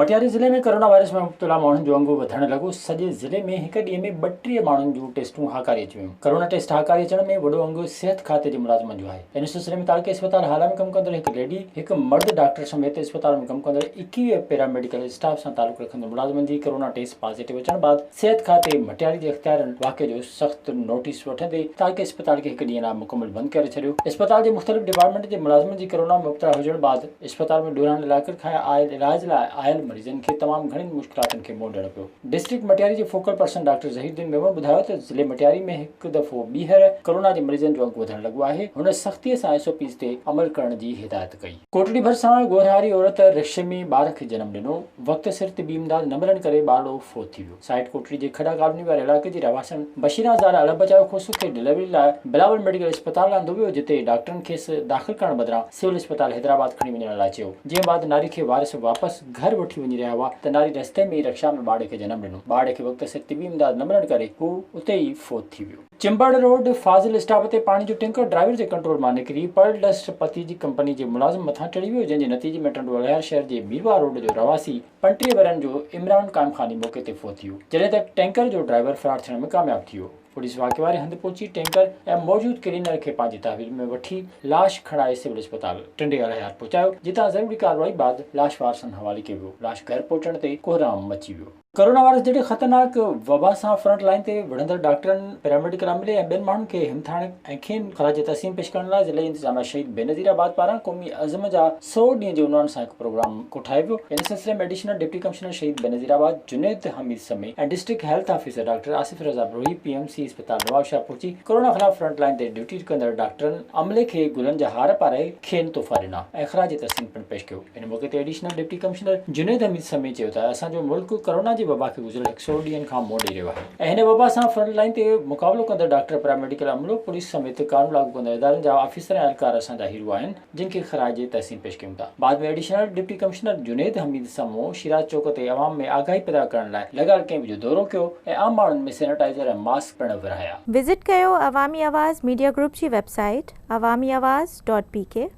मटियारी ज़िले में corona virus में मुब्तला माण्हुनि जो अंगु वधण लॻो। सॼे ज़िले में हिक ॾींहं में 32 माण्हुनि जूं टेस्टूं हाकारी अची वियूं। कोरोना टेस्ट हाकारी अचण में वॾो अंगु सिहत खाते जे मुलाज़िमनि जो आहे। इन सिलसिले में तालुके अस्पताल हाल में कमु कंदड़ हिकु लेडी, हिकु मर्द डॉक्टर समेत अस्पताल में कमु कंदड़ 21 पैरामेडिकल स्टाफ सां तालुको रखंदड़ मुलाज़िमनि जी कोरोना टेस्ट पॉजिटिव अचण बाद सिहत खाते मटियारी जे इख्तियारनि वाक़े जो सख़्त नोटिस वठंदे तालुके अस्पताल खे हिकु ॾींहं लाइ मुकमल बंदि करे छॾियो। अस्पताल जे मुख़्तलिफ़ डिपार्टमेंट जे मुलाज़िमनि जी कोरोना में मुब्तला हुजण बाद अस्पताल में ॾोराइण इलाइक़नि खां आयल इलाज लाइ आयल मरीज़नि खे तमामु घणियुनि मुश्किलातुनि खे मुंहुं ॾियणो पियो। डिस्ट्रिक्ट मटियारी जे focal person doctor Zahiruddin Memon ॿुधायो त ज़िले मटियारी में हिकु दफ़ो ॿीहर कोरोना जे मरीज़नि जो अंगु वधण लॻो आहे। हुन सख़्तीअ सां SOPs ते अमल करण जी हिदायत कई। कोटड़ी भर सां ॻोरहारी औरत रिक्शे में ॿार खे जनमु ॾिनो। वक़्ति सिर तिबी इमदाद न मिलण करे ॿारड़ो फोत थी वियो। साइड कोटड़ी जे खड़ा कॉलोनी वारे इलाइक़े जी रहवासन बशीरा ज़ारा अलॻि बचाव खोसू खे डिलीवरी लाइ बिलावल मेडिकल अस्पताल लांदो वियो, जिते डॉक्टरनि खेसि दाख़िल करण बदिरां सिविल अस्पताल हैदराबाद खणी वञण लाइ चयो। जंहिं बाद नारी खे वारिस वापसि घर वठी वञी रहिया हुआ त नारी रस्ते में रिक्शा में ॿार खे जनमु ॾिनो। ॿार खे वक़्ति सिर तिबी इमदाद न मिलण करे हू उते ई फोत थी वियो। चिंबड़ रोड फाज़िल स्टॉप ते पाणी जो टैंकर ड्राइवर जे कंट्रोल मां निकिरी पर्ल डस्ट पती जी कंपनी जे मुलाज़िम मथां टड़ी वियो, जंहिंजे नतीजे में टंडो अलियार शहर जे मीरवा रोड जो रवासी 35 वरनि जो इमरान कामखानी मौके ते फोत थी वियो, जॾहिं त टैंकर जो ड्राइवर फरार थियण में कामयाब थी वियो। पुलिस वाक़े वारे हंधि पहुची टैंकर ऐं मौजूद क्लीनर खे पंहिंजी तहवील में वठी लाश खणाए सिविल अस्पताल टंडे अलियार पहुचायो, जितां ज़रूरी कार्रवाई बाद लाश वारसनि हवाले कयो वियो। लाश घर पहुचण ते कोहराम मची वियो। कोरोना वायरस जहिड़े ख़तरनाक वबा सां फ्रंट लाइन ते विढ़ंदड़ डॉक्टरनि, पैरामेडिकल अमले ऐं ॿियनि माण्हुनि खे हिमथाइण ऐं खेनि ख़राज तहसीन पेश करण लाइ ज़िले इंतिज़ामिया शहीद बेनज़ीराबाद पारां क़ौमी अज़म जा 100 ॾींहं जे उनवान सां हिकु प्रोग्राम कोठायो वियो। इन सिलसिले में एडिशनल डिप्टी कमिश्नर शहीद बेनज़ीराबाद जुनैद हमीद समेत ऐं district health officer doctor Asif Raza Brohi PMC अस्पताल नवाबशाह पहुची कोरोना ख़िलाफ़ फ्रंट लाइन ते ड्यूटी कंदड़ डॉक्टरनि अमले खे गुलनि जा हार पाराए खेनि तोहफ़ा ॾिना ऐं ख़राज तहसीन पिणु पेश कयो। इन मौक़े ते additional deputy commissioner Junaid Hamid समेत चयो त असांजो मुल्क कोरोना जे वबा खे गुज़िरियल 100 ॾींहनि खां मुंहुं ॾेई रहियो आहे ऐं हिन वबा सां फ्रंट लाइन ते मुक़ाबिलो कंदड़ डॉक्टर, पैरामेडिकल अमलो, पुलिस समेत कानून लागू कंदड़ इदारनि जा ऑफिसर ऐं एहलकार असांजा हीरो आहिनि, जिन खे ख़राज तहसीन पेश कयूं था। बाद में additional deputy commissioner Junaid Hamid समूह शिराज चौक ते अवाम में आगाही पैदा करण लाइ लॻायल कैंप जो दौरो कयो ऐं आम माण्हुनि में सैनिटाइज़र ऐं मास्क पिणु विरहाया। विज़िट कयो अवामी आवाज़ मीडिया ग्रुप जी वेबसाइट awamiawaz.pk